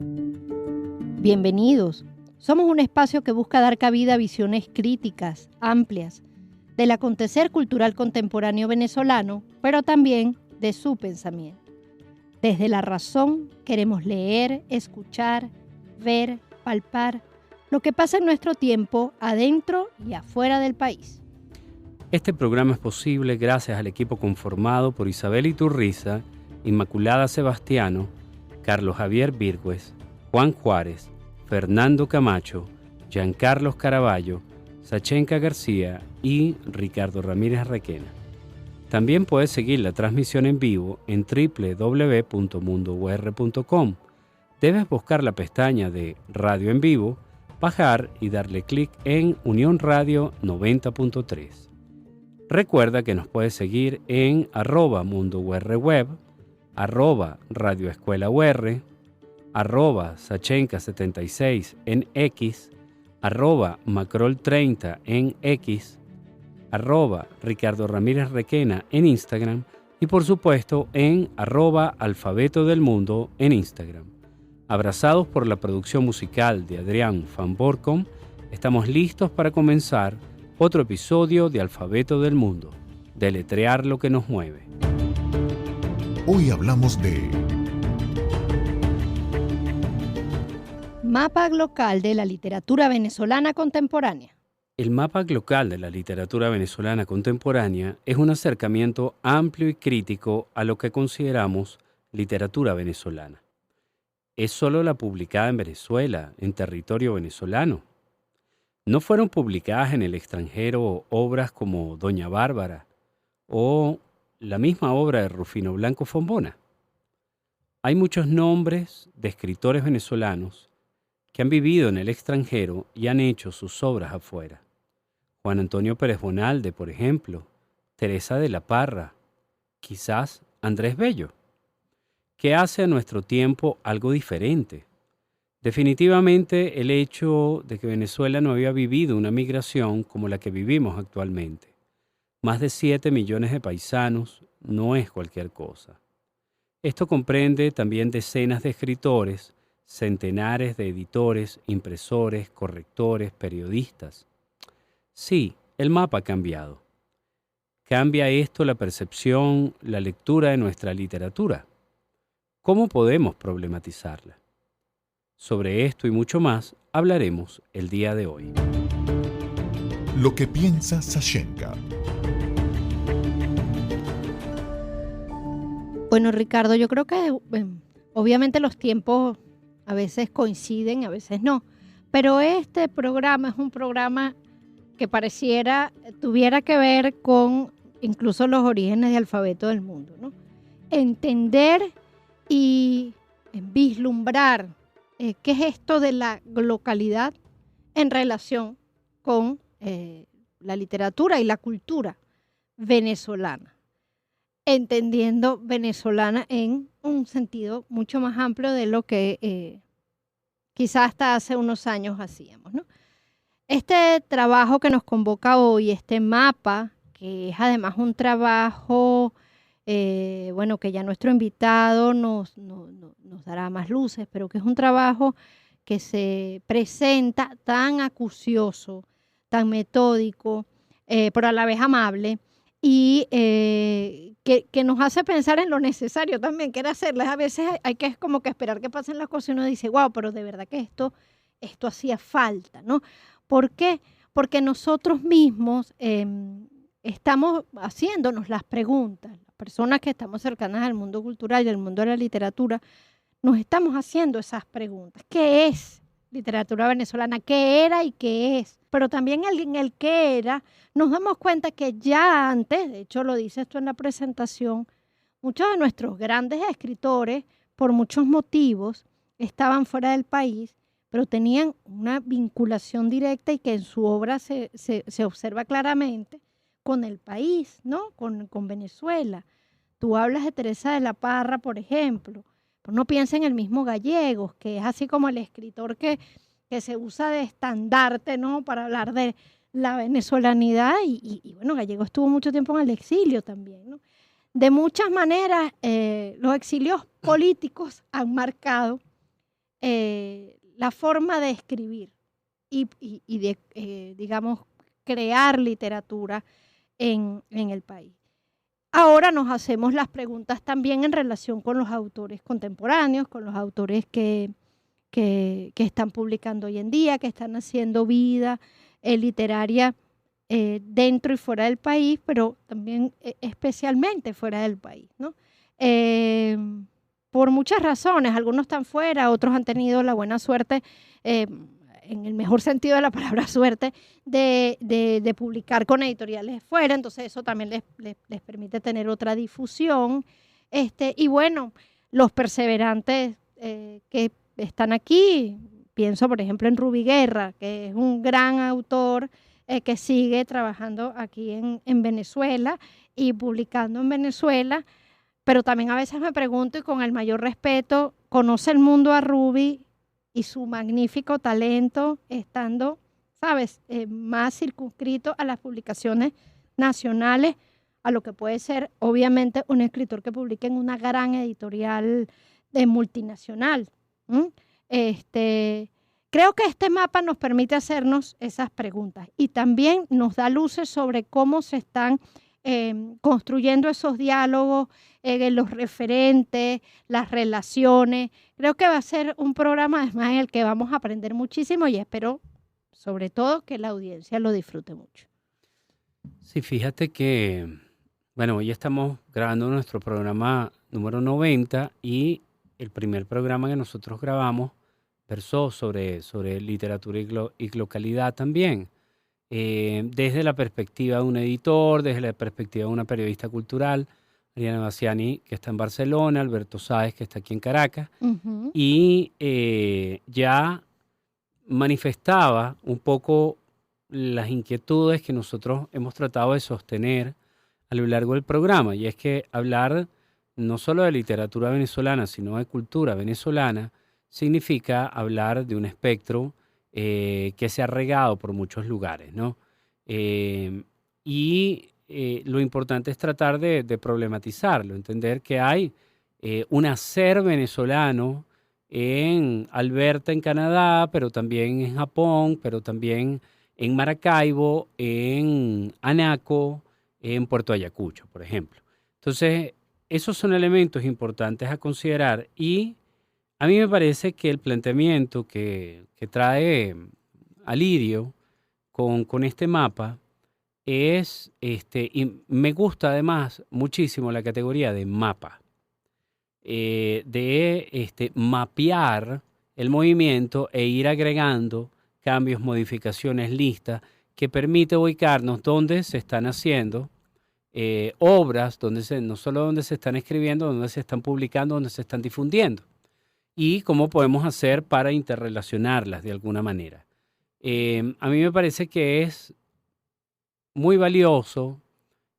Bienvenidos. Somos un espacio que busca dar cabida a visiones críticas, amplias, del acontecer cultural contemporáneo venezolano, pero también de su pensamiento. Desde la razón queremos leer, escuchar, ver, palpar lo que pasa en nuestro tiempo adentro y afuera del país. Este programa es posible gracias al equipo conformado por Isabel Iturriza, Inmaculada Sebastiano, Carlos Javier Virgües, Juan Juárez, Fernando Camacho, Giancarlos Caraballo, Sachenka García y Ricardo Ramírez Requena. También puedes seguir la transmisión en vivo en www.mundour.com. Debes buscar la pestaña de Radio en Vivo, bajar y darle clic en Unión Radio 90.3. Recuerda que nos puedes seguir en @mundourweb, @radioescuelaur, @sachenka76 en X, @macrol30 en X, @Ricardo Ramírez Requena en Instagram y por supuesto en @alfabeto del mundo en Instagram. Abrazados por la producción musical de Adrián Van Borkom, estamos listos para comenzar otro episodio de Alfabeto del Mundo, deletrear lo que nos mueve. Hoy hablamos de Mapa Glocal de la literatura venezolana contemporánea. El mapa glocal de la literatura venezolana contemporánea es un acercamiento amplio y crítico a lo que consideramos literatura venezolana. ¿Es solo la publicada en Venezuela, en territorio venezolano? ¿No fueron publicadas en el extranjero obras como Doña Bárbara o la misma obra de Rufino Blanco Fombona? Hay muchos nombres de escritores venezolanos que han vivido en el extranjero y han hecho sus obras afuera. Juan Antonio Pérez Bonalde, por ejemplo, Teresa de la Parra, quizás Andrés Bello, que hace a nuestro tiempo algo diferente. Definitivamente el hecho de que Venezuela no había vivido una migración como la que vivimos actualmente. Más de 7 millones de paisanos no es cualquier cosa. Esto comprende también decenas de escritores, centenares de editores, impresores, correctores, periodistas. Sí, el mapa ha cambiado. ¿Cambia esto la percepción, la lectura de nuestra literatura? ¿Cómo podemos problematizarla? Sobre esto y mucho más hablaremos el día de hoy. Lo que piensa Sachenka. Bueno, Ricardo, yo creo que obviamente los tiempos a veces coinciden, a veces no, pero este programa es un programa que tuviera que ver con incluso los orígenes del Alfabeto del Mundo, ¿no? Entender y vislumbrar qué es esto de la localidad en relación con la literatura y la cultura venezolana, entendiendo venezolana en un sentido mucho más amplio de lo que quizás hasta hace unos años hacíamos, ¿no? Este trabajo que nos convoca hoy, este mapa, que es además un trabajo, que ya nuestro invitado nos dará más luces, pero que es un trabajo que se presenta tan acucioso, tan metódico, pero a la vez amable, y que nos hace pensar en lo necesario también, que era hacerlas. A veces hay que como que esperar que pasen las cosas y uno dice, wow, pero de verdad que esto hacía falta, ¿no? ¿Por qué? Porque nosotros mismos estamos haciéndonos las preguntas, las personas que estamos cercanas al mundo cultural y al mundo de la literatura, nos estamos haciendo esas preguntas. ¿Qué es literatura venezolana? ¿Qué era y qué es? Pero también en el qué era, nos damos cuenta que ya antes, de hecho lo dice esto en la presentación, muchos de nuestros grandes escritores, por muchos motivos, estaban fuera del país, pero tenían una vinculación directa y que en su obra se observa claramente con el país, ¿no? Con Venezuela. Tú hablas de Teresa de la Parra, por ejemplo, pero no piensa en el mismo Gallegos, que es así como el escritor que se usa de estandarte, ¿no? Para hablar de la venezolanidad y bueno, Gallegos estuvo mucho tiempo en el exilio también, ¿no? De muchas maneras, los exilios políticos han marcado la forma de escribir y de, digamos, crear literatura en el país. Ahora nos hacemos las preguntas también en relación con los autores contemporáneos, con los autores que están publicando hoy en día, que están haciendo vida literaria dentro y fuera del país, pero también especialmente fuera del país, ¿no? Por muchas razones, algunos están fuera, otros han tenido la buena suerte, en el mejor sentido de la palabra suerte, de publicar con editoriales fuera, entonces eso también les permite tener otra difusión. Y bueno, los perseverantes que están aquí, pienso por ejemplo en Rubí Guerra, que es un gran autor que sigue trabajando aquí en Venezuela y publicando en Venezuela, pero también a veces me pregunto, y con el mayor respeto, ¿conoce el mundo a Rubí y su magnífico talento estando, sabes, más circunscrito a las publicaciones nacionales, a lo que puede ser obviamente un escritor que publique en una gran editorial multinacional? Creo que este mapa nos permite hacernos esas preguntas y también nos da luces sobre cómo se están construyendo esos diálogos, los referentes, las relaciones. Creo que va a ser un programa además en el que vamos a aprender muchísimo y espero sobre todo que la audiencia lo disfrute mucho. Sí, fíjate que, bueno, hoy estamos grabando nuestro programa número 90 y el primer programa que nosotros grabamos versó sobre literatura y localidad también. Desde la perspectiva de un editor, desde la perspectiva de una periodista cultural, Ariana Bassiani, que está en Barcelona, Alberto Sáez, que está aquí en Caracas, y ya manifestaba un poco las inquietudes que nosotros hemos tratado de sostener a lo largo del programa, y es que hablar no solo de literatura venezolana, sino de cultura venezolana, significa hablar de un espectro que se ha regado por muchos lugares, ¿no? Lo importante es tratar de problematizarlo, entender que hay un hacer venezolano en Alberta, en Canadá, pero también en Japón, pero también en Maracaibo, en Anaco, en Puerto Ayacucho, por ejemplo. Entonces, esos son elementos importantes a considerar y a mí me parece que el planteamiento que trae Alirio con este mapa es, y me gusta además muchísimo la categoría de mapa, de mapear el movimiento e ir agregando cambios, modificaciones, listas, que permite ubicarnos donde se están haciendo obras, no solo donde se están escribiendo, donde se están publicando, donde se están difundiendo. Y cómo podemos hacer para interrelacionarlas de alguna manera. A mí me parece que es muy valioso,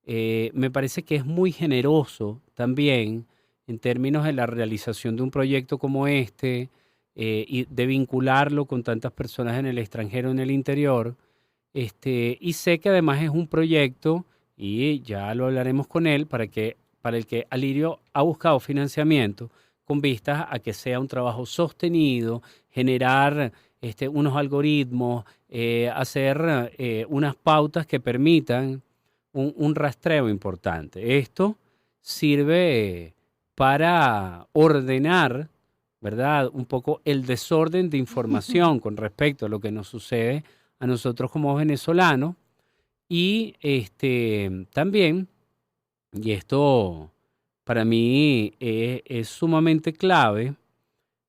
me parece que es muy generoso también en términos de la realización de un proyecto como este y de vincularlo con tantas personas en el extranjero, en el interior. Y sé que además es un proyecto, y ya lo hablaremos con él, para el que Alirio ha buscado financiamiento con vistas a que sea un trabajo sostenido, generar unos algoritmos, hacer unas pautas que permitan un rastreo importante. Esto sirve para ordenar, ¿verdad?, un poco el desorden de información con respecto a lo que nos sucede a nosotros como venezolanos y también, y esto para mí es sumamente clave,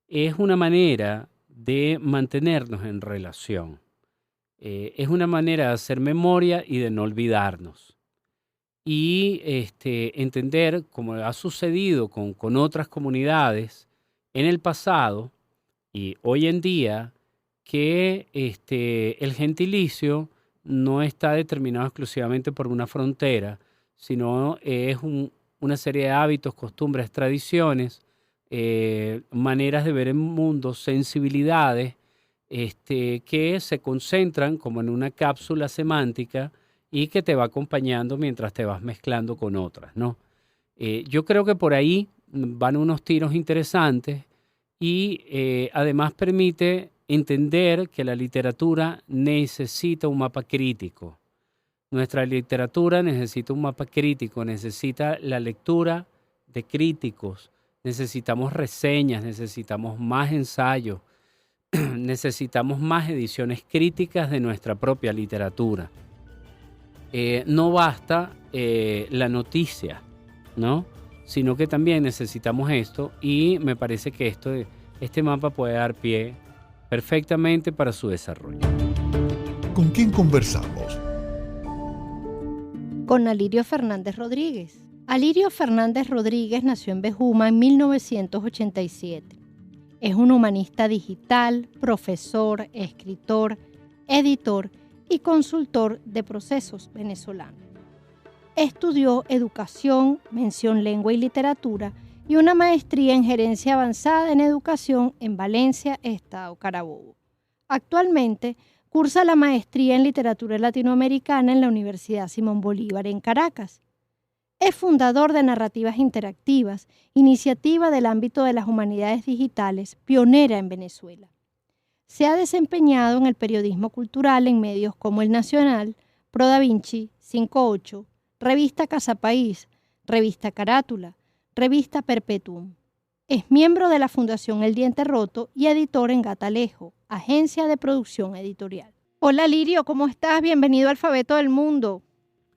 es una manera de mantenernos en relación. Es una manera de hacer memoria y de no olvidarnos. Y entender, como ha sucedido con otras comunidades en el pasado y hoy en día, que el gentilicio no está determinado exclusivamente por una frontera, sino es una serie de hábitos, costumbres, tradiciones, maneras de ver el mundo, sensibilidades que se concentran como en una cápsula semántica y que te va acompañando mientras te vas mezclando con otras, ¿no? Yo creo que por ahí van unos tiros interesantes y además permite entender que la literatura necesita un mapa crítico. Nuestra literatura necesita un mapa crítico, necesita la lectura de críticos, necesitamos reseñas, necesitamos más ensayos, necesitamos más ediciones críticas de nuestra propia literatura. No basta la noticia, ¿no? Sino que también necesitamos esto, y me parece que este mapa puede dar pie perfectamente para su desarrollo. ¿Con quién conversamos? Con Alirio Fernández Rodríguez. Alirio Fernández Rodríguez nació en Bejuma en 1987. Es un humanista digital, profesor, escritor, editor y consultor de procesos venezolano. Estudió educación, mención lengua y literatura y una maestría en gerencia avanzada en educación en Valencia, Estado Carabobo. Actualmente cursa la maestría en literatura latinoamericana en la Universidad Simón Bolívar en Caracas. Es fundador de Narrativas Interactivas, iniciativa del ámbito de las humanidades digitales, pionera en Venezuela. Se ha desempeñado en el periodismo cultural en medios como El Nacional, Pro Da Vinci, 58, Revista Casa País, Revista Carátula, Revista Perpetuum. Es miembro de la Fundación El Diente Roto y editor en Gatalejo, agencia de producción editorial. Hola Lirio, ¿cómo estás? Bienvenido a Alfabeto del Mundo.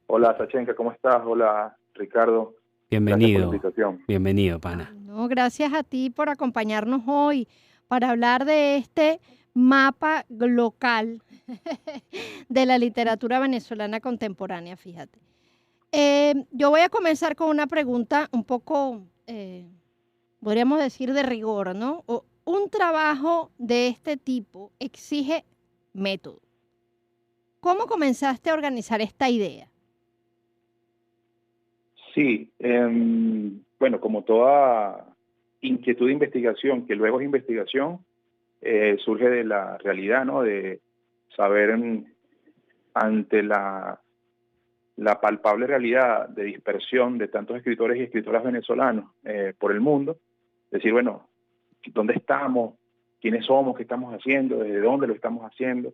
Hola Sachenka, ¿cómo estás? Hola Ricardo. Bienvenido. Gracias por la invitación. Bienvenido, pana. No, gracias a ti por acompañarnos hoy para hablar de este mapa local de la literatura venezolana contemporánea, fíjate. Yo voy a comenzar con una pregunta un poco, podríamos decir, de rigor, ¿no? Un trabajo de este tipo exige método. ¿Cómo comenzaste a organizar esta idea? Sí, bueno, como toda inquietud de investigación, que luego es investigación, surge de la realidad, ¿no? De saber ante la palpable realidad de dispersión de tantos escritores y escritoras venezolanos por el mundo, decir, bueno, ¿dónde estamos? ¿Quiénes somos? ¿Qué estamos haciendo? ¿Desde dónde lo estamos haciendo?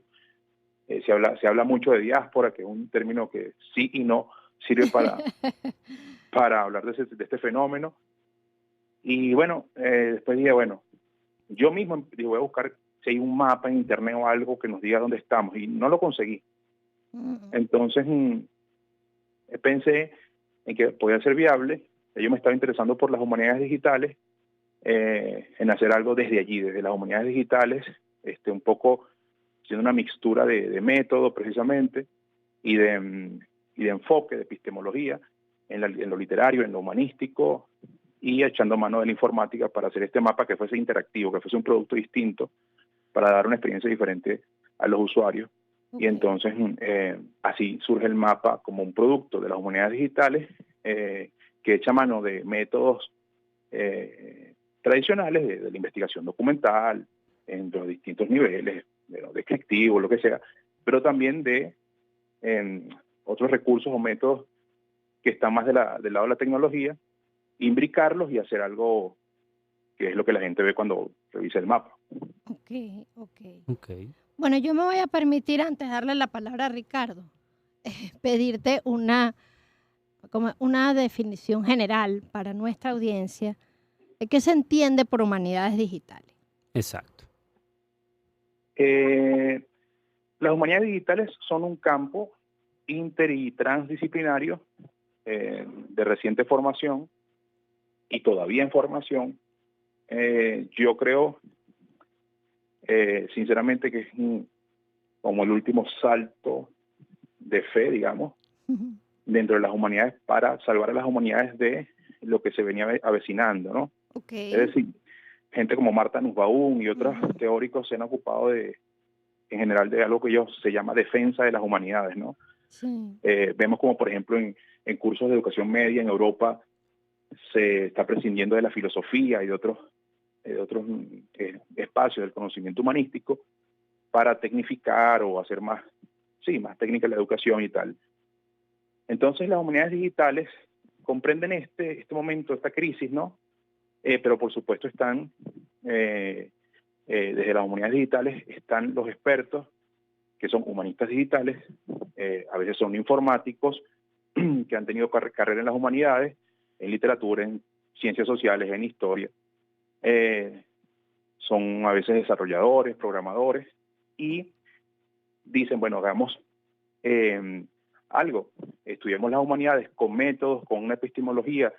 Se habla mucho de diáspora, que es un término que sí y no sirve para hablar de este fenómeno. Y bueno, después dije, bueno, yo mismo dije, voy a buscar si hay un mapa en internet o algo que nos diga dónde estamos, y no lo conseguí. Entonces pensé en que podía ser viable. Yo me estaba interesando por las humanidades digitales, en hacer algo desde allí, desde las humanidades digitales, un poco siendo una mixtura de método precisamente y de enfoque, de epistemología, en lo literario, en lo humanístico, y echando mano de la informática para hacer este mapa que fuese interactivo, que fuese un producto distinto, para dar una experiencia diferente a los usuarios. Okay. Y entonces así surge el mapa como un producto de las humanidades digitales, que echa mano de métodos tradicionales de la investigación documental, en los distintos niveles, descriptivo, lo que sea, pero también de otros recursos o métodos que están más del lado de la tecnología, imbricarlos y hacer algo que es lo que la gente ve cuando revisa el mapa. Okay. Bueno, yo me voy a permitir, antes de darle la palabra a Ricardo, pedirte una definición general para nuestra audiencia de qué se entiende por humanidades digitales. Exacto. Las humanidades digitales son un campo inter y transdisciplinario de reciente formación y todavía en formación. Yo creo sinceramente que es como el último salto de fe, digamos, dentro de las humanidades para salvar a las humanidades de lo que se venía avecinando, ¿no? Okay. Es decir, gente como Marta Nussbaum y otros teóricos se han ocupado en general de algo que se llama defensa de las humanidades, ¿no? Sí. Vemos como, por ejemplo, en cursos de educación media en Europa se está prescindiendo de la filosofía y de otros espacios del conocimiento humanístico para tecnificar o hacer más técnica la educación y tal. Entonces las humanidades digitales comprenden este momento, esta crisis, ¿no? Pero por supuesto están desde las humanidades digitales están los expertos que son humanistas digitales, a veces son informáticos que han tenido carrera en las humanidades, en literatura, en ciencias sociales, en historia. Son a veces desarrolladores, programadores, y dicen, bueno, hagamos algo, estudiemos las humanidades con métodos, con una epistemología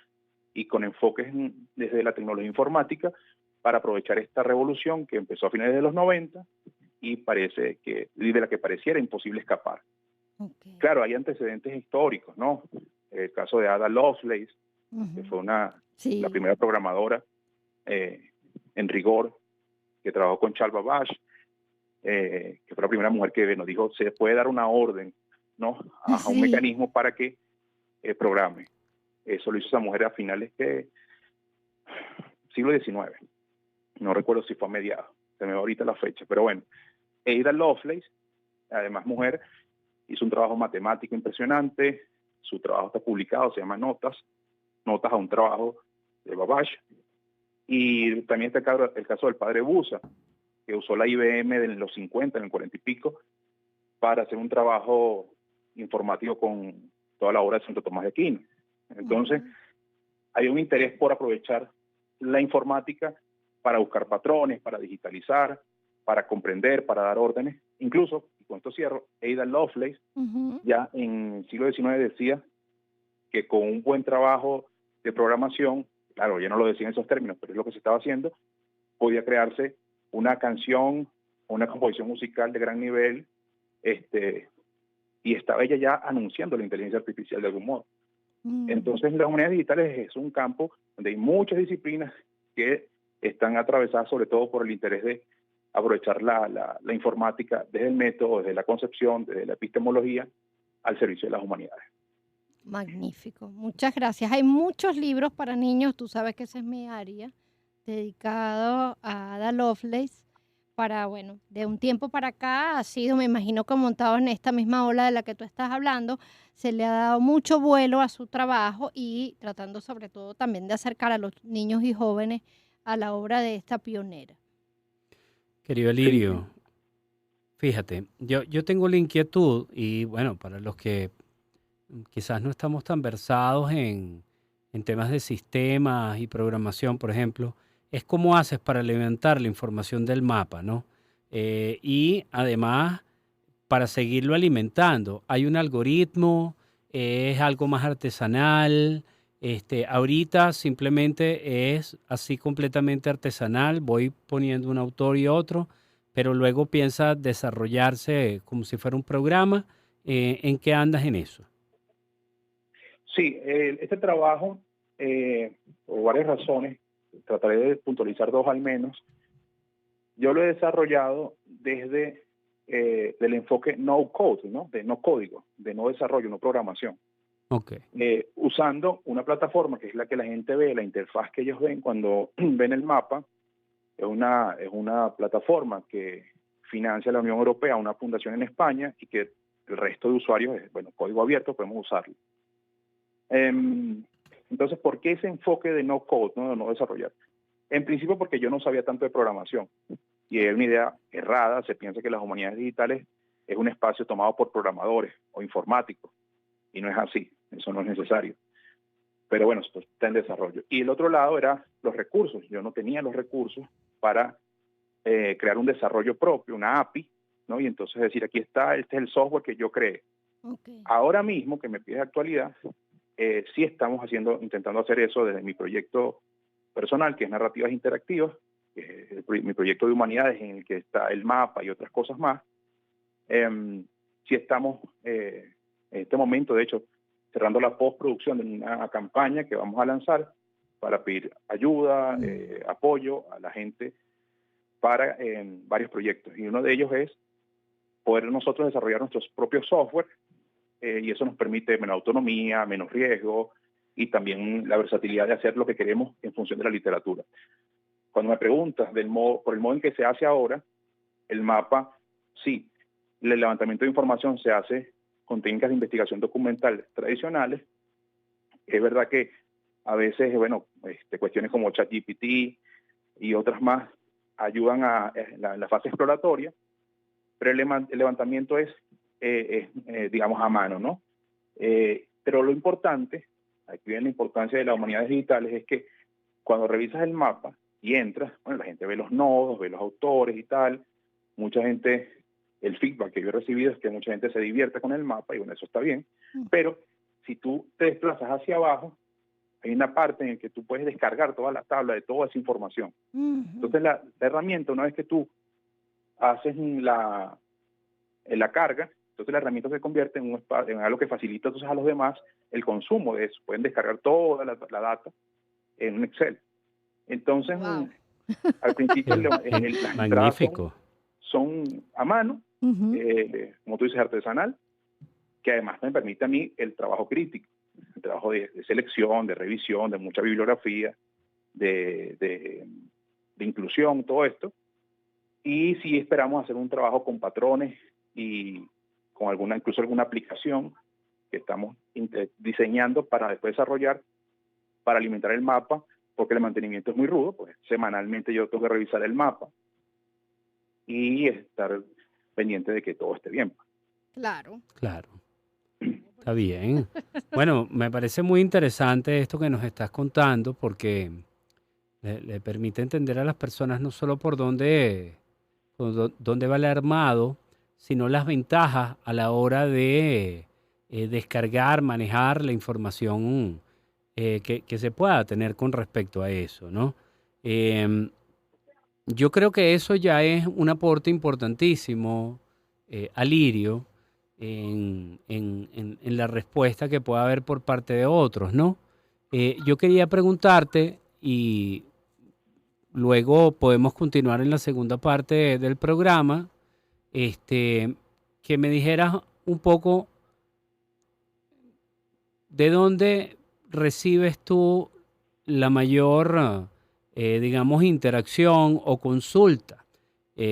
y con enfoques desde la tecnología informática para aprovechar esta revolución que empezó a finales de los 90 y de la que pareciera imposible escapar. Okay. Claro, hay antecedentes históricos, ¿no? El caso de Ada Lovelace, que fue la primera programadora en rigor, que trabajó con Charles Babbage, que fue la primera mujer que nos dijo, se puede dar una orden, ¿no? A un mecanismo para que programe. Eso lo hizo esa mujer a finales del siglo XIX. No recuerdo si fue a mediados, se me va ahorita la fecha, pero bueno. Ada Lovelace, además mujer, hizo un trabajo matemático impresionante, su trabajo está publicado, se llama Notas a un trabajo de Babbage, y también está el caso del padre Busa, que usó la IBM en los 50, en el 40 y pico, para hacer un trabajo informativo con toda la obra de Santo Tomás de Aquino. Entonces, hay un interés por aprovechar la informática para buscar patrones, para digitalizar, para comprender, para dar órdenes. Incluso, y con esto cierro, Ada Lovelace ya en el siglo XIX decía que con un buen trabajo de programación, claro, ya no lo decía en esos términos, pero es lo que se estaba haciendo, podía crearse una canción, una composición musical de gran nivel, y estaba ella ya anunciando la inteligencia artificial de algún modo. Entonces, las humanidades digitales es un campo donde hay muchas disciplinas que están atravesadas sobre todo por el interés de aprovechar la informática desde el método, desde la concepción, desde la epistemología, al servicio de las humanidades. Magnífico, muchas gracias. Hay muchos libros para niños, tú sabes que esa es mi área, dedicado a Ada Lovelace. Bueno, de un tiempo para acá ha sido, me imagino que montado en esta misma ola de la que tú estás hablando, se le ha dado mucho vuelo a su trabajo y tratando sobre todo también de acercar a los niños y jóvenes a la obra de esta pionera. Querido Alirio, fíjate, yo tengo la inquietud y bueno, para los que quizás no estamos tan versados en temas de sistemas y programación, por ejemplo, es cómo haces para alimentar la información del mapa, ¿no? Y además, para seguirlo alimentando, ¿hay un algoritmo? ¿Es algo más artesanal? Ahorita simplemente es así completamente artesanal, voy poniendo un autor y otro, pero luego piensa desarrollarse como si fuera un programa. ¿En qué andas en eso? Sí, este trabajo, por varias razones, trataré de puntualizar dos al menos, yo lo he desarrollado desde del enfoque no code, ¿no? De no código, de no desarrollo, no programación. Okay. Usando una plataforma que es la que la gente ve, la interfaz que ellos ven cuando ven el mapa, es una plataforma que financia la Unión Europea, una fundación en España, y que el resto de usuarios, código abierto, podemos usarlo. Entonces, ¿por qué ese enfoque de no code, no, de no desarrollar? En principio porque yo no sabía tanto de programación, y es una idea errada, se piensa que las humanidades digitales es un espacio tomado por programadores o informáticos, y no es así, eso no es necesario. Pero bueno, esto está en desarrollo. Y el otro lado era los recursos. Yo no tenía los recursos para crear un desarrollo propio, una API, ¿no? Y entonces decir, aquí está, este es el software que yo creé. Okay. Ahora mismo, que me pides actualidad, sí estamos intentando hacer eso desde mi proyecto personal, que es Narrativas Interactivas, que es mi proyecto de humanidades en el que está el mapa y otras cosas más. Sí estamos en este momento, de hecho, cerrando la postproducción de una campaña que vamos a lanzar para pedir ayuda, apoyo a la gente para varios proyectos. Y uno de ellos es poder nosotros desarrollar nuestros propios software, y eso nos permite menos autonomía, menos riesgo y también la versatilidad de hacer lo que queremos en función de la literatura. Cuando me preguntas por el modo en que se hace ahora, el mapa, sí, el levantamiento de información se hace con técnicas de investigación documental tradicionales. Es verdad que a veces, cuestiones como ChatGPT y otras más ayudan a la fase exploratoria, pero el levantamiento es digamos, a mano, ¿no? Pero lo importante, aquí viene la importancia de las humanidades digitales, es que cuando revisas el mapa y entras, bueno, la gente ve los nodos, ve los autores y tal, mucha gente, el feedback que yo he recibido es que mucha gente se divierte con el mapa, y bueno, eso está bien, pero si tú te desplazas hacia abajo, hay una parte en la que tú puedes descargar toda la tabla de toda esa información. Entonces la herramienta, una vez que tú haces la carga, entonces la herramienta se convierte en algo que facilita entonces a los demás el consumo de eso. Pueden descargar toda la data en un Excel. Entonces, al principio las entradas son a mano, como tú dices, artesanal, que además me permite a mí el trabajo crítico, el trabajo de selección, de revisión, de mucha bibliografía, de inclusión, todo esto. Y sí esperamos hacer un trabajo con patrones y con incluso alguna aplicación que estamos diseñando para después desarrollar, para alimentar el mapa, porque el mantenimiento es muy rudo, pues semanalmente yo tengo que revisar el mapa y estar pendiente de que todo esté bien. Claro. Está bien. Bueno, me parece muy interesante esto que nos estás contando, porque le permite entender a las personas no solo por dónde va el armado, sino las ventajas a la hora de descargar, manejar la información que se pueda tener con respecto a eso, ¿no? Yo creo que eso ya es un aporte importantísimo, Alirio, en la respuesta que pueda haber por parte de otros, ¿no? Yo quería preguntarte, y luego podemos continuar en la segunda parte del programa, que me dijeras un poco de dónde recibes tú la mayor, digamos, interacción o consulta.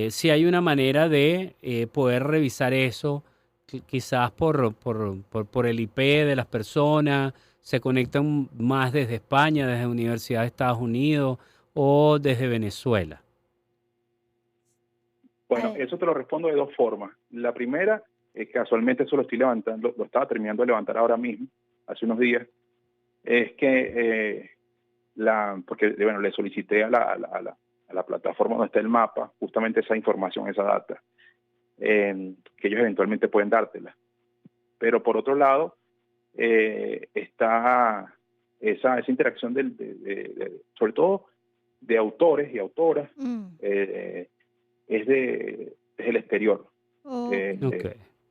Si hay una manera de poder revisar eso, quizás por el IP de las personas, se conectan más desde España, desde Universidad de Estados Unidos o desde Venezuela. Bueno, eso te lo respondo de dos formas. La primera, casualmente eso lo estoy levantando, lo estaba terminando de levantar ahora mismo, hace unos días, es que porque bueno, le solicité a la plataforma donde está el mapa justamente esa información, esa data, que ellos eventualmente pueden dártela. Pero por otro lado, está esa interacción sobre todo de autores y autoras, es del exterior.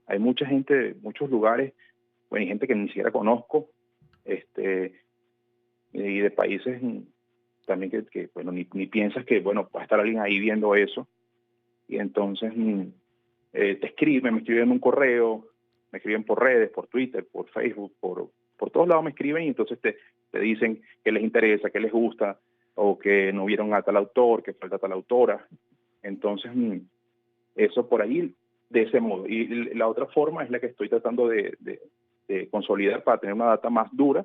Hay mucha gente de muchos lugares, bueno, hay gente que ni siquiera conozco, y de países también que bueno, ni piensas que, bueno, va a estar alguien ahí viendo eso, y entonces te escriben, me escriben en un correo, me escriben por redes, por Twitter, por Facebook, por todos lados me escriben, y entonces te dicen que les interesa, que les gusta, o que no vieron a tal autor, que falta tal autora. Entonces, eso por ahí, de ese modo. Y la otra forma es la que estoy tratando de consolidar para tener una data más dura,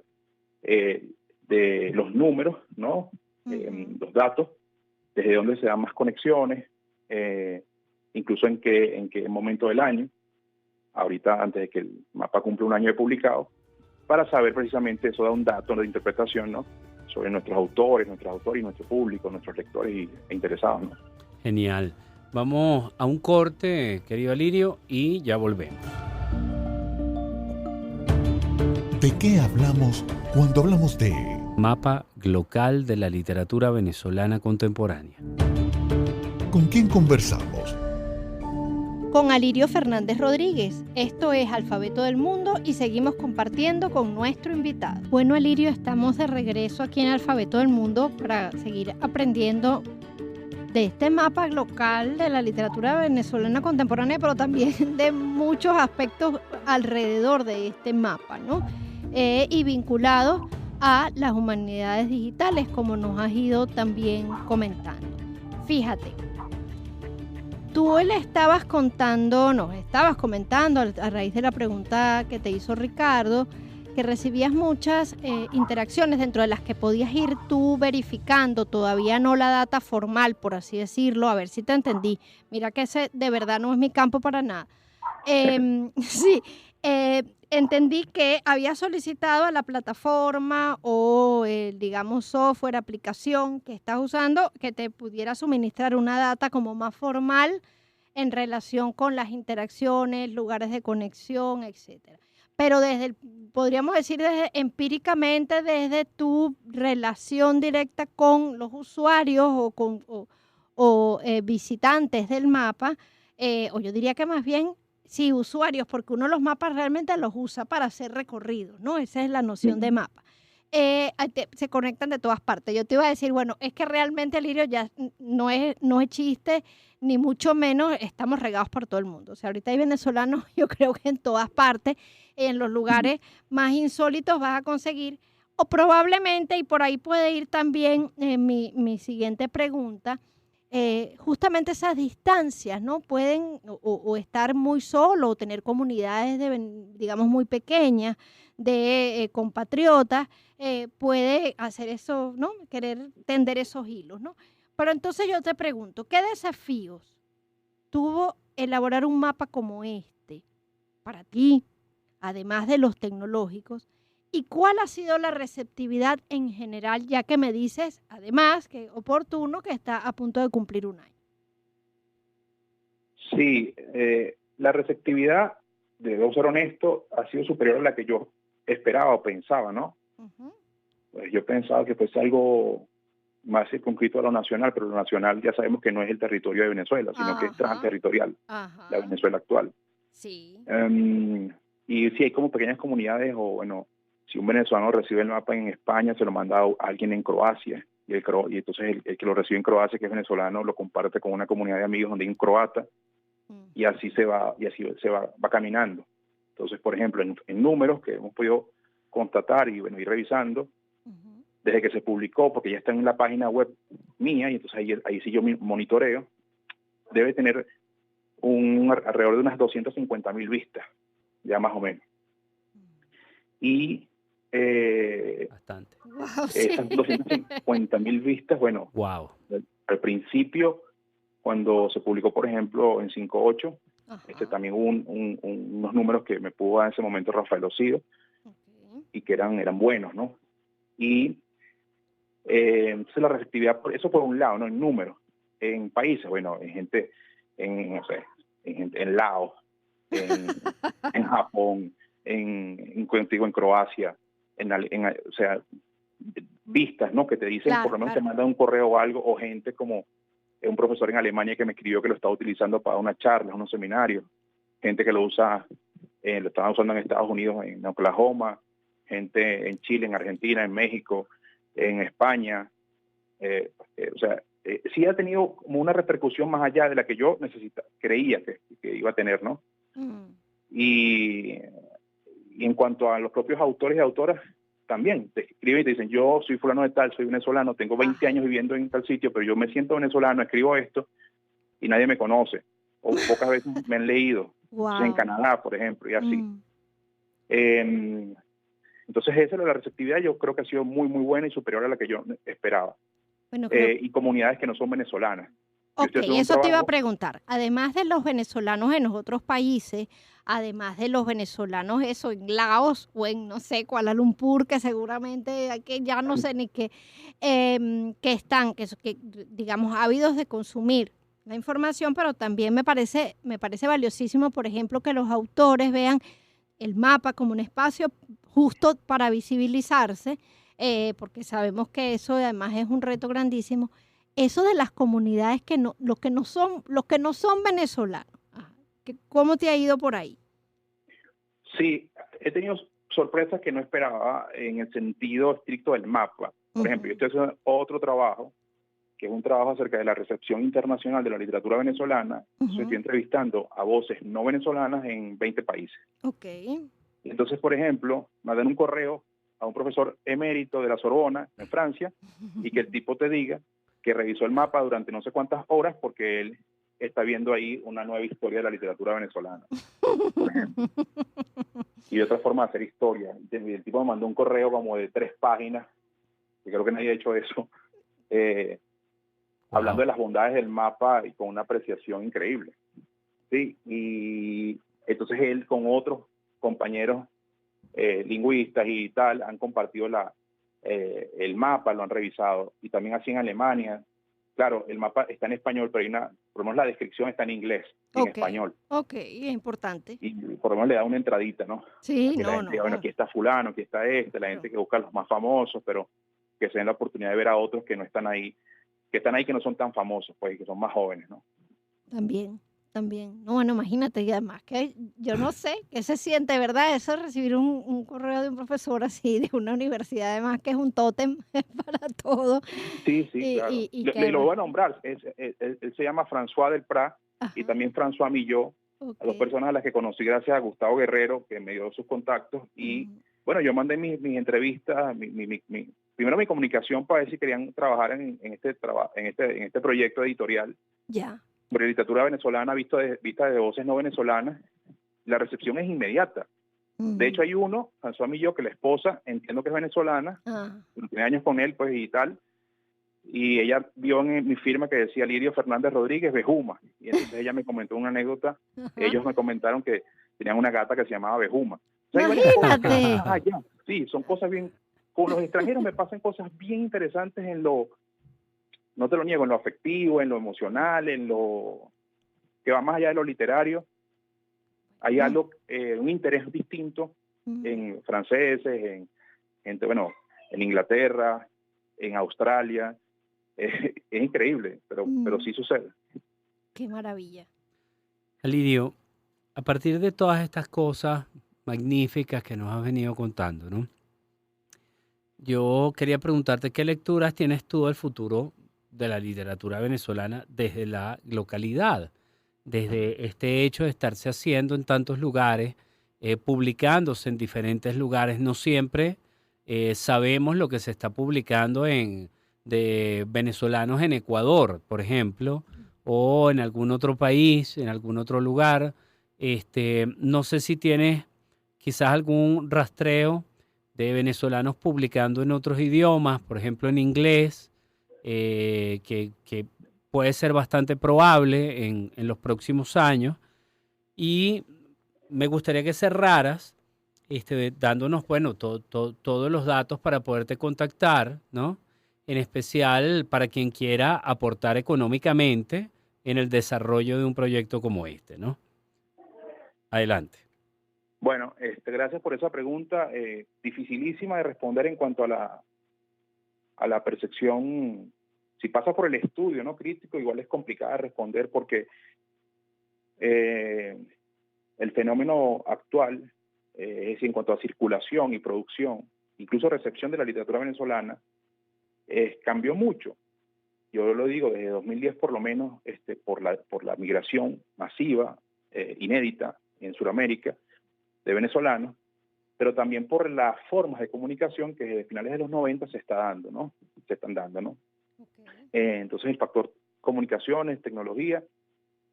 de los números, ¿no? Los datos, desde dónde se dan más conexiones, incluso en qué momento del año, ahorita antes de que el mapa cumpla un año de publicado, para saber precisamente, eso da un dato de interpretación, ¿no? Sobre nuestros autores y nuestro público, nuestros lectores e interesados, ¿no? Genial. Vamos a un corte, querido Alirio, y ya volvemos. ¿De qué hablamos cuando hablamos de Mapa Glocal de la Literatura Venezolana Contemporánea? ¿Con quién conversamos? Con Alirio Fernández Rodríguez. Esto es Alfabeto del Mundo y seguimos compartiendo con nuestro invitado. Bueno, Alirio, estamos de regreso aquí en Alfabeto del Mundo para seguir aprendiendo de este mapa local de la literatura venezolana contemporánea, pero también de muchos aspectos alrededor de este mapa, ¿no? Y vinculados a las humanidades digitales, como nos has ido también comentando. Fíjate, tú nos estabas comentando a raíz de la pregunta que te hizo Ricardo, que recibías muchas interacciones dentro de las que podías ir tú verificando, todavía no la data formal, por así decirlo, a ver si te entendí. Mira que ese de verdad no es mi campo para nada. Sí, entendí que había solicitado a la plataforma o digamos software, aplicación que estás usando, que te pudiera suministrar una data como más formal en relación con las interacciones, lugares de conexión, etcétera. Pero podríamos decir empíricamente, desde tu relación directa con los usuarios o visitantes del mapa, o yo diría que más bien, sí, usuarios, porque uno los mapas realmente los usa para hacer recorridos, ¿no? Esa es la noción de mapa. Se conectan de todas partes. Yo te iba a decir, bueno, es que realmente, Lirio, ya no es chiste, ni mucho menos estamos regados por todo el mundo. O sea, ahorita hay venezolanos, yo creo que en todas partes, en los lugares más insólitos vas a conseguir, o probablemente, y por ahí puede ir también mi siguiente pregunta, justamente esas distancias, ¿no? Pueden o estar muy solo o tener comunidades, digamos, muy pequeñas de compatriotas, puede hacer eso, ¿no? Querer tender esos hilos, ¿no? Pero entonces yo te pregunto, ¿qué desafíos tuvo elaborar un mapa como este para ti, además de los tecnológicos? ¿Y cuál ha sido la receptividad en general, ya que me dices, además, que oportuno, que está a punto de cumplir un año? Sí, la receptividad, debo ser honesto, ha sido superior a la que yo esperaba o pensaba, ¿no? Pues yo pensaba que fuese algo más circunscrito a lo nacional, pero lo nacional ya sabemos que no es el territorio de Venezuela, sino que es transterritorial, la Venezuela actual. Sí. Y sí, hay como pequeñas comunidades, o bueno, si un venezolano recibe el mapa en España, se lo manda a alguien en Croacia, y entonces el que lo recibe en Croacia, que es venezolano, lo comparte con una comunidad de amigos donde hay un croata, y así va caminando. Entonces, por ejemplo, en números que hemos podido constatar y bueno, ir revisando, desde que se publicó, porque ya está en la página web mía, y entonces ahí sí yo monitoreo, debe tener alrededor de unas 250.000 vistas, ya más o menos. Y bastante. Wow, esas 250.000 vistas, bueno, al principio, cuando se publicó, por ejemplo, en 5.8, también hubo unos números que me pudo dar en ese momento Rafael Ocido, y que eran buenos, ¿no? Y entonces la receptividad, eso por un lado, ¿no? En números, en países, bueno, en gente, no sé, en Laos, en Japón, en Croacia, o sea, vistas, ¿no? Que te dicen, claro, por lo menos claro. te mandan un correo o algo, o gente como un profesor en Alemania que me escribió que lo estaba utilizando para unas charlas, unos seminarios, gente que lo usa, lo estaban usando en Estados Unidos, en Oklahoma, gente en Chile, en Argentina, en México, en España. O sea, sí ha tenido como una repercusión más allá de la que yo creía que iba a tener, ¿no? Y en cuanto a los propios autores y autoras, también te escriben y te dicen, yo soy fulano de tal, soy venezolano, tengo 20 años viviendo en tal sitio, pero yo me siento venezolano, escribo esto y nadie me conoce, o pocas veces me han leído. Entonces, en Canadá, por ejemplo, y así. Entonces esa es la receptividad, yo creo que ha sido muy, muy buena y superior a la que yo esperaba. Bueno, y comunidades que no son venezolanas. Ok, eso te iba a preguntar. Además de los venezolanos en los otros países, además de los venezolanos eso en Laos o en, no sé, Kuala Lumpur, que seguramente que ya no sé ni qué, que están, que digamos, ávidos de consumir la información, pero también me parece valiosísimo, por ejemplo, que los autores vean el mapa como un espacio justo para visibilizarse, porque sabemos que eso además es un reto grandísimo. Eso de las comunidades los que no son venezolanos. ¿Cómo te ha ido por ahí? Sí, he tenido sorpresas que no esperaba en el sentido estricto del mapa. Por ejemplo, yo estoy haciendo otro trabajo, que es un trabajo acerca de la recepción internacional de la literatura venezolana. Estoy entrevistando a voces no venezolanas en 20 países. Okay. Entonces, por ejemplo, mandan un correo a un profesor emérito de la Sorbona, en Francia, y que el tipo te diga que revisó el mapa durante no sé cuántas horas porque él está viendo ahí una nueva historia de la literatura venezolana. y otra forma de hacer historia. Y el tipo me mandó un correo como de 3 páginas, que creo que nadie ha hecho eso, hablando de las bondades del mapa y con una apreciación increíble. Sí, y entonces él con otros compañeros lingüistas y tal han compartido el mapa, lo han revisado, y también así en Alemania. Claro, el mapa está en español, pero por lo menos la descripción está en inglés y en español. Ok, es importante. Y por lo menos le da una entradita, ¿no? Sí, Que la no, gente diga, bueno, aquí está fulano, aquí está la gente que busca a los más famosos, pero que se den la oportunidad de ver a otros que no están ahí, que no son tan famosos, pues, y que son más jóvenes, ¿no? También. No, bueno, imagínate, y además que yo no sé qué se siente, ¿verdad? Eso de recibir un correo de un profesor así de una universidad, además que es un tótem para todo. Sí, claro. Lo voy a nombrar. Él se llama François Delprat. Ajá. Y también François Millot, a 2 personas a las que conocí gracias a Gustavo Guerrero, que me dio sus contactos. Y bueno, yo mandé mis entrevistas, primero mi comunicación para ver si querían trabajar en este proyecto editorial. Ya. Sobre literatura venezolana vista de voces no venezolanas. La recepción es inmediata. De hecho, hay uno, François Millot, que la esposa, entiendo que es venezolana, tiene años con él, pues, y tal, y ella vio en mi firma que decía Lirio Fernández Rodríguez Bejuma, y entonces ella me comentó una anécdota. Ellos me comentaron que tenían una gata que se llamaba Bejuma. O sea, imagínate. Sí, son cosas bien, con los extranjeros me pasan cosas bien interesantes no te lo niego, en lo afectivo, en lo emocional, en lo que va más allá de lo literario. Hay algo, un interés distinto en franceses, en Inglaterra, en Australia. Es increíble, pero sí sucede. Qué maravilla. Alirio, a partir de todas estas cosas magníficas que nos has venido contando, ¿no? Yo quería preguntarte qué lecturas tienes tú del futuro de la literatura venezolana desde la localidad, desde este hecho de estarse haciendo en tantos lugares, publicándose en diferentes lugares. No siempre sabemos lo que se está publicando de venezolanos en Ecuador, por ejemplo, o en algún otro país, en algún otro lugar. No sé si tienes quizás algún rastreo de venezolanos publicando en otros idiomas, por ejemplo en inglés, que puede ser bastante probable en los próximos años. Y me gustaría que cerraras dándonos, bueno, todos los datos para poderte contactar, ¿no? En especial para quien quiera aportar económicamente en el desarrollo de un proyecto como este, ¿no? Adelante. Bueno, gracias por esa pregunta, dificilísima de responder en cuanto a la percepción. Si pasa por el estudio, ¿no?, crítico, igual es complicado de responder porque el fenómeno actual es en cuanto a circulación y producción, incluso recepción de la literatura venezolana, cambió mucho. Yo lo digo desde 2010 por lo menos, por la migración masiva, inédita en Sudamérica, de venezolanos, pero también por las formas de comunicación que desde finales de los 90 se están dando, ¿no? Okay. Entonces el factor comunicaciones, tecnología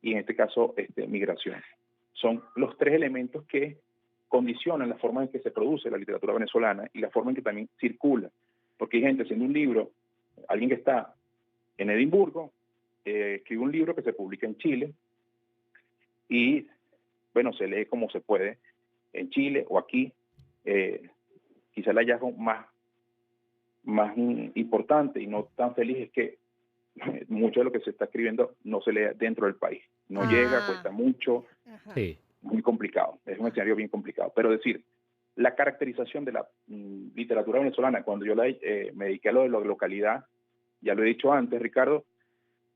y en este caso migración. Son los 3 elementos que condicionan la forma en que se produce la literatura venezolana y la forma en que también circula. Porque hay gente haciendo un libro, alguien que está en Edimburgo, escribe un libro que se publica en Chile y, bueno, se lee como se puede en Chile o aquí. Quizá el hallazgo más importante y no tan feliz es que mucho de lo que se está escribiendo no se lee dentro del país. No llega, cuesta mucho, muy complicado. Es un escenario bien complicado. Pero decir, la caracterización de la literatura venezolana, cuando yo me dediqué a lo de la localidad, ya lo he dicho antes, Ricardo,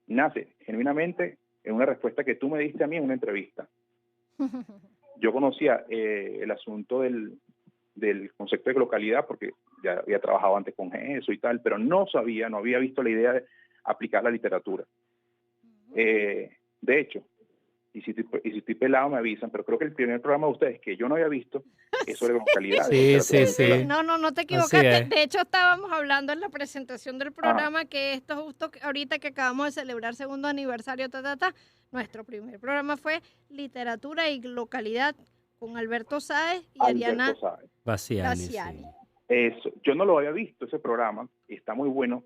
nace genuinamente en una respuesta que tú me diste a mí en una entrevista. Yo conocía el asunto del concepto de localidad porque ya había trabajado antes con eso y tal, pero no había visto la idea de aplicar la literatura. De hecho, y si estoy pelado me avisan, pero creo que el primer programa de ustedes que yo no había visto es sobre localidad. Sí. No te equivocaste. De hecho, estábamos hablando en la presentación del programa que esto justo ahorita que acabamos de celebrar 2º aniversario, nuestro primer programa fue literatura y localidad con Alberto Sáez y Alberto Ariana Sáez. Bassiani, Bassiani. sí. Eso, yo no lo había visto ese programa, y está muy bueno,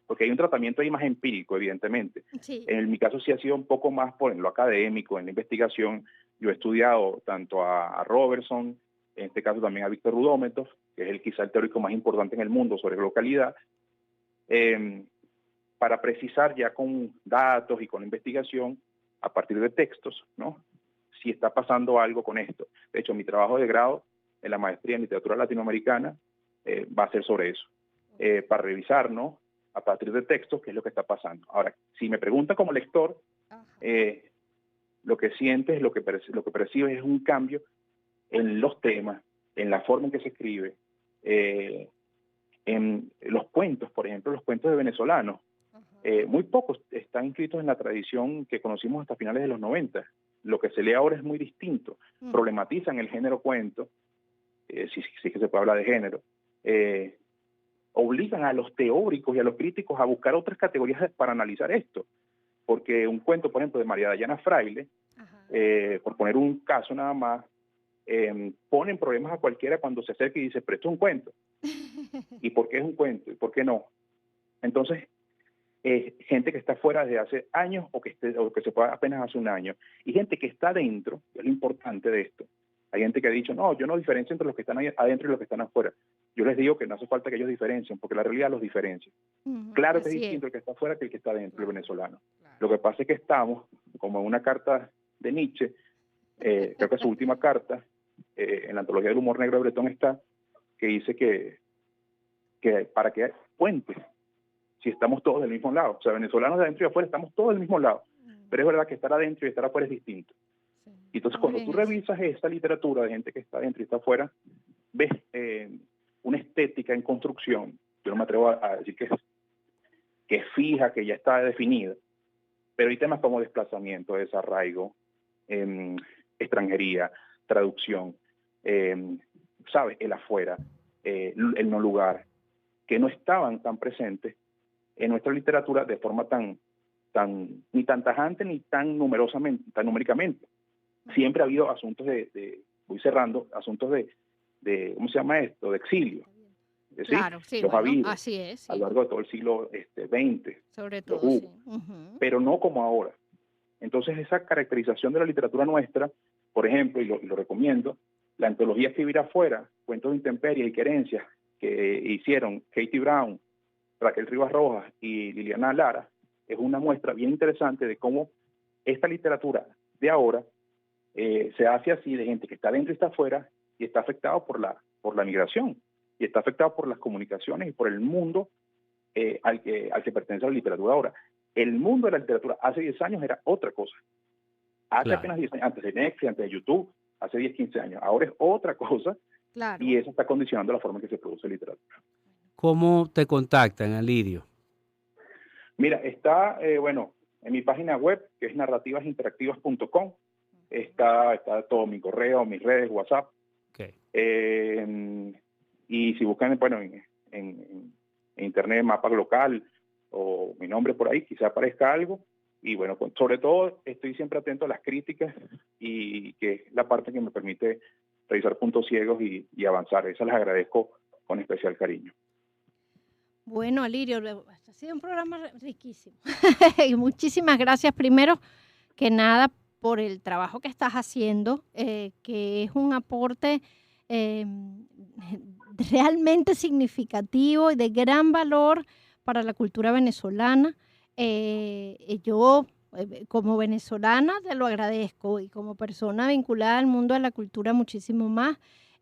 porque hay un tratamiento ahí más empírico, evidentemente. Sí. En mi caso sí ha sido un poco más por en lo académico, en la investigación. Yo he estudiado tanto a Robertson, en este caso también a Víctor Rudómetov, que es quizá el teórico más importante en el mundo sobre localidad, para precisar ya con datos y con investigación, a partir de textos, ¿no?, si está pasando algo con esto. De hecho, mi trabajo de grado en la maestría en literatura latinoamericana va a ser sobre eso, para revisar, ¿no?, a partir de textos qué es lo que está pasando. Ahora, si me pregunta como lector, lo que sientes, lo que percibes es un cambio en los temas, en la forma en que se escribe, en los cuentos, por ejemplo, los cuentos de venezolanos. Muy pocos están inscritos en la tradición que conocimos hasta finales de los 90. Lo que se lee ahora es muy distinto. Problematizan el género cuento, si es que se puede hablar de género, obligan a los teóricos y a los críticos a buscar otras categorías para analizar esto. Porque un cuento, por ejemplo, de María Dayana Fraile, por poner un caso nada más, ponen problemas a cualquiera cuando se acerca y dice, pero esto es un cuento. ¿Y por qué es un cuento? ¿Y por qué no? Entonces, gente que está fuera desde hace años o que se fue apenas hace un año, y gente que está adentro, es lo importante de esto. Hay gente que ha dicho, no, yo no diferencio entre los que están adentro y los que están afuera. Yo les digo que no hace falta que ellos diferencien, porque la realidad los diferencia. Claro que es distinto el que está afuera que el que está adentro, el venezolano. Lo que pasa es que estamos, como en una carta de Nietzsche, creo que su última carta, en la antología del humor negro de Bretón está, que dice que para que puentes, si estamos todos del mismo lado. O sea, venezolanos de adentro y afuera estamos todos del mismo lado. Pero es verdad que estar adentro y estar afuera es distinto. Y entonces cuando tú revisas esta literatura de gente que está adentro y está afuera, ves una estética en construcción, yo no me atrevo a decir que es fija, que ya está definida, pero hay temas como desplazamiento, desarraigo, extranjería, traducción, ¿sabes? El afuera, el no lugar, que no estaban tan presentes en nuestra literatura de forma ni tan tajante ni tan numéricamente. Siempre ha habido asuntos voy cerrando, asuntos de ¿cómo se llama esto?, de exilio. ¿Sí? Claro, sí, los ha habido así es. Sí. A lo largo de todo el siglo XX. Sobre todo, sí. Pero no como ahora. Entonces, esa caracterización de la literatura nuestra, por ejemplo, y lo recomiendo, la antología Escribir Afuera, Cuentos de Intemperie y Querencias, que hicieron Katie Brown, Raquel Rivas Rojas y Liliana Lara, es una muestra bien interesante de cómo esta literatura de ahora se hace así, de gente que está dentro y está afuera, y está afectado por la migración, y está afectado por las comunicaciones y por el mundo al que pertenece la literatura ahora. El mundo de la literatura hace 10 años era otra cosa. Hace apenas 10 años, antes de Netflix, antes de YouTube, hace 10, 15 años. Ahora es otra cosa, y eso está condicionando la forma en que se produce literatura. ¿Cómo te contactan, Alirio? Mira, está, en mi página web, que es narrativasinteractivas.com, está todo mi correo, mis redes, WhatsApp. Okay. Y si buscan, en internet, mapa local o mi nombre por ahí, quizá aparezca algo. Y bueno, sobre todo estoy siempre atento a las críticas, y que es la parte que me permite revisar puntos ciegos y avanzar. Esas las agradezco con especial cariño. Bueno, Alirio, ha sido un programa riquísimo. Y muchísimas gracias, primero que nada, por el trabajo que estás haciendo, que es un aporte realmente significativo y de gran valor para la cultura venezolana. Yo, como venezolana, te lo agradezco, y como persona vinculada al mundo de la cultura, muchísimo más.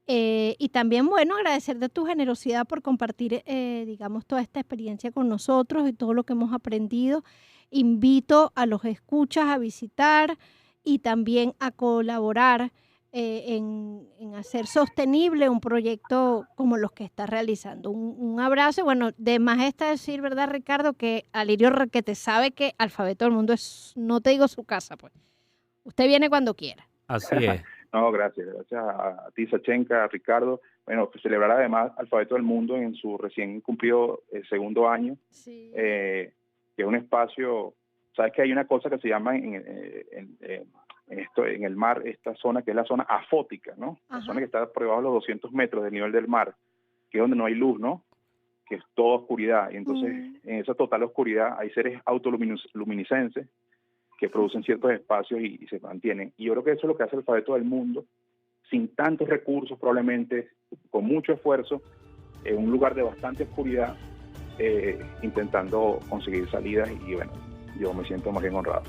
Y también, agradecer de tu generosidad por compartir, digamos, toda esta experiencia con nosotros y todo lo que hemos aprendido. Invito a los escuchas a visitar y también a colaborar en hacer sostenible un proyecto como los que estás realizando. Un abrazo. Bueno, de más está decir, ¿verdad, Ricardo? Que Alirio Requete sabe que Alfabeto del Mundo es, no te digo su casa, pues. Usted viene cuando quiera. Así es. No, gracias a ti, Sachenka, a Ricardo. Bueno, que celebrar además Alfabeto del Mundo en su recién cumplido segundo año, sí. Que es un espacio, sabes que hay una cosa que se llama en el mar, esta zona que es la zona afótica, ¿no? La zona que está por debajo de los 200 metros del nivel del mar, que es donde no hay luz, ¿no? Que es toda oscuridad. Y entonces, en esa total oscuridad hay seres autoluminiscentes que producen ciertos espacios y se mantienen. Y yo creo que eso es lo que hace el alfabeto del mundo, sin tantos recursos, probablemente, con mucho esfuerzo, en un lugar de bastante oscuridad, intentando conseguir salidas. Y bueno, yo me siento más bien honrado.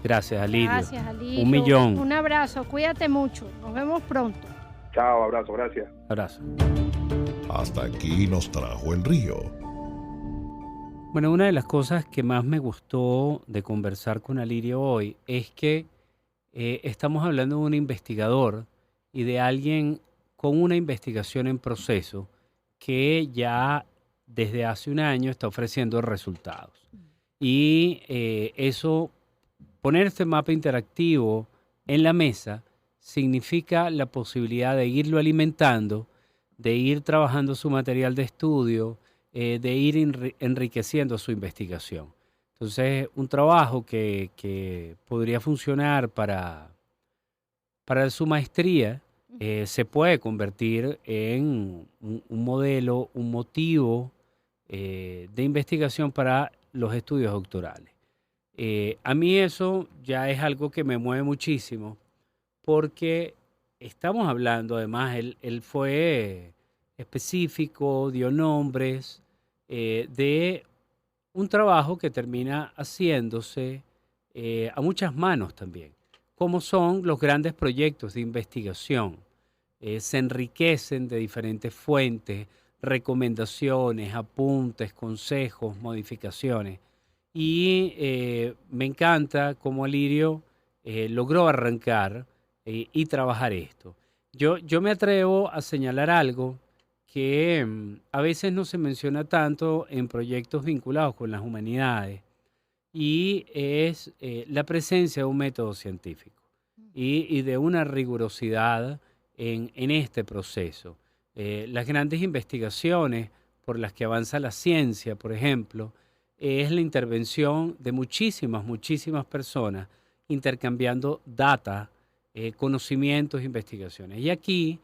Gracias, Alirio. Gracias, Alirio. 1.000.000. Un abrazo, cuídate mucho. Nos vemos pronto. Chao, abrazo, gracias. Abrazo. Hasta aquí nos trajo el río. Bueno, una de las cosas que más me gustó de conversar con Alirio hoy es que estamos hablando de un investigador y de alguien con una investigación en proceso que ya desde hace un año está ofreciendo resultados. Y eso, poner este mapa interactivo en la mesa significa la posibilidad de irlo alimentando, de ir trabajando su material de estudio, de ir enriqueciendo su investigación. Entonces, un trabajo que podría funcionar para su maestría se puede convertir en un modelo, un motivo de investigación para los estudios doctorales. A mí eso ya es algo que me mueve muchísimo porque estamos hablando, además, él fue específico, dio nombres de un trabajo que termina haciéndose a muchas manos también, como son los grandes proyectos de investigación. Se enriquecen de diferentes fuentes, recomendaciones, apuntes, consejos, modificaciones. Y me encanta cómo Alirio logró arrancar y trabajar esto. Yo me atrevo a señalar algo que a veces no se menciona tanto en proyectos vinculados con las humanidades, y es la presencia de un método científico y de una rigurosidad en este proceso. Las grandes investigaciones por las que avanza la ciencia, por ejemplo, es la intervención de muchísimas personas intercambiando data, conocimientos, investigaciones. Y aquí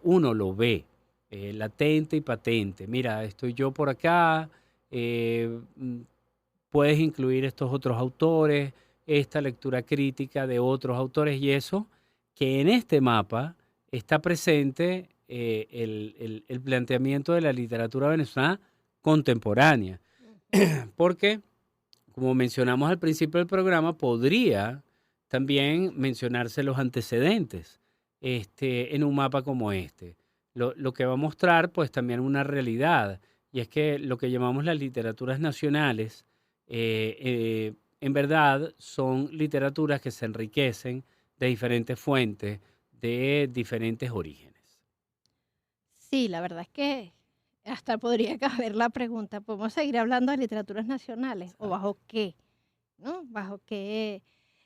uno lo ve, latente y patente. Mira, estoy yo por acá, puedes incluir estos otros autores, esta lectura crítica de otros autores, y eso que en este mapa está presente el planteamiento de la literatura venezolana contemporánea. Porque, como mencionamos al principio del programa, podría también mencionarse los antecedentes en un mapa como este. Lo que va a mostrar, pues, también una realidad, y es que lo que llamamos las literaturas nacionales, en verdad, son literaturas que se enriquecen de diferentes fuentes, de diferentes orígenes. Sí, la verdad es que hasta podría caber la pregunta, ¿podemos seguir hablando de literaturas nacionales? ¿O bajo qué? ¿No? ¿Bajo qué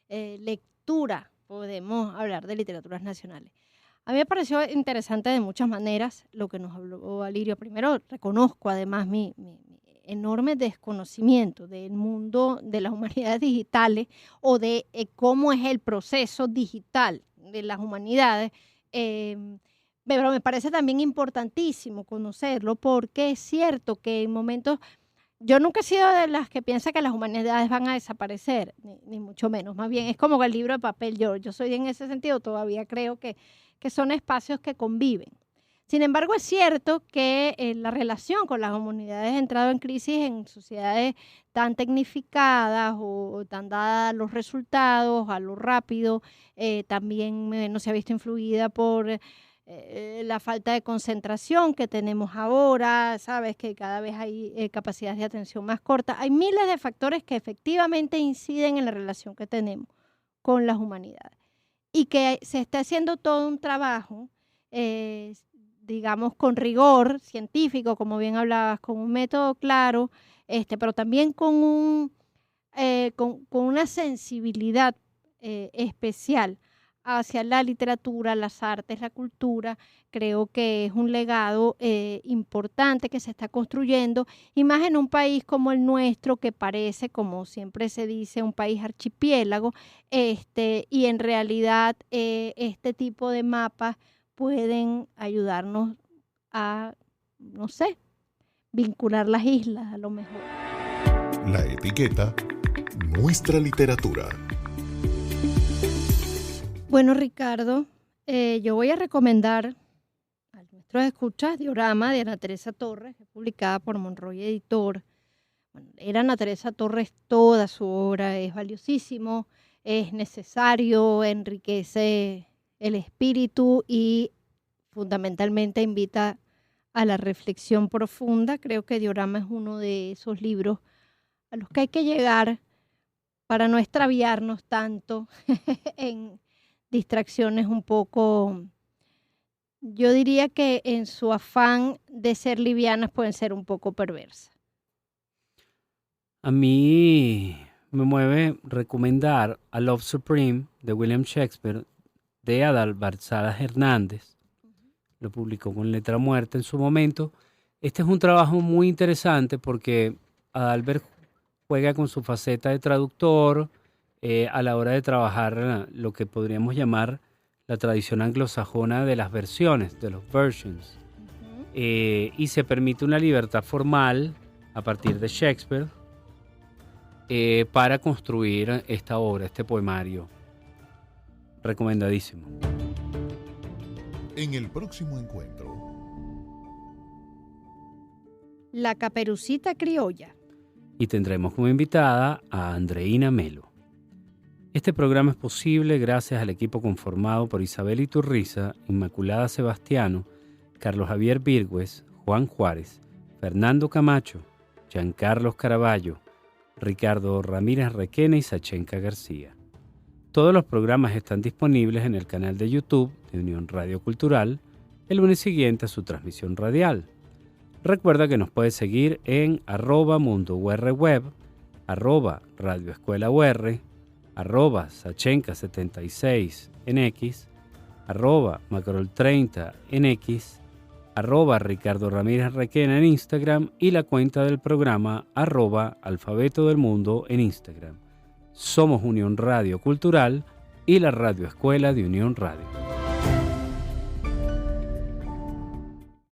lectura podemos hablar de literaturas nacionales? A mí me pareció interesante de muchas maneras lo que nos habló Alirio. Primero, reconozco además mi enorme desconocimiento del mundo de las humanidades digitales o de cómo es el proceso digital de las humanidades. Pero me parece también importantísimo conocerlo porque es cierto que en momentos... Yo nunca he sido de las que piensa que las humanidades van a desaparecer, ni mucho menos. Más bien es como el libro de papel. Yo soy en ese sentido, todavía creo que son espacios que conviven. Sin embargo, es cierto que la relación con las humanidades ha entrado en crisis en sociedades tan tecnificadas o tan dadas los resultados, a lo rápido. También no se ha visto influida por la falta de concentración que tenemos ahora, sabes que cada vez hay capacidades de atención más cortas. Hay miles de factores que efectivamente inciden en la relación que tenemos con las humanidades y que se está haciendo todo un trabajo, digamos, con rigor científico, como bien hablabas, con un método claro, pero también con una sensibilidad especial hacia la literatura, las artes, la cultura. Creo que es un legado importante que se está construyendo, y más en un país como el nuestro, que parece, como siempre se dice, un país archipiélago, y en realidad este tipo de mapas pueden ayudarnos a, no sé, vincular las islas a lo mejor. La etiqueta Nuestra Literatura. Bueno, Ricardo, yo voy a recomendar a nuestros escuchas Diorama de Ana Teresa Torres, que es publicada por Monroy Editor. Bueno, leer a Ana Teresa Torres, toda su obra es valiosísimo, es necesario, enriquece el espíritu y fundamentalmente invita a la reflexión profunda. Creo que Diorama es uno de esos libros a los que hay que llegar para no extraviarnos tanto en distracciones un poco, yo diría que en su afán de ser livianas pueden ser un poco perversas. A mí me mueve recomendar A Love Supreme de William Shakespeare de Adalbert Salas Hernández. Lo publicó con Letra Muerta en su momento. Este es un trabajo muy interesante porque Adalbert juega con su faceta de traductor a la hora de trabajar lo que podríamos llamar la tradición anglosajona de las versiones, de los versions. Y se permite una libertad formal a partir de Shakespeare para construir esta obra, este poemario. Recomendadísimo. En el próximo encuentro. La Caperucita Criolla. Y tendremos como invitada a Andreina Melo. Este programa es posible gracias al equipo conformado por Isabel Iturriza, Inmaculada Sebastiano, Carlos Javier Virgües, Juan Juárez, Fernando Camacho, Giancarlos Caraballo, Ricardo Ramírez Requena y Sachenka García. Todos los programas están disponibles en el canal de YouTube de Unión Radio Cultural el lunes siguiente a su transmisión radial. Recuerda que nos puedes seguir en @mundourweb, @radioescuelaur, @sachenka76 en X, @macrol30 en X, @Ricardo Ramírez Requena en Instagram y la cuenta del programa @Alfabeto del Mundo en Instagram. Somos Unión Radio Cultural y la Radio Escuela de Unión Radio.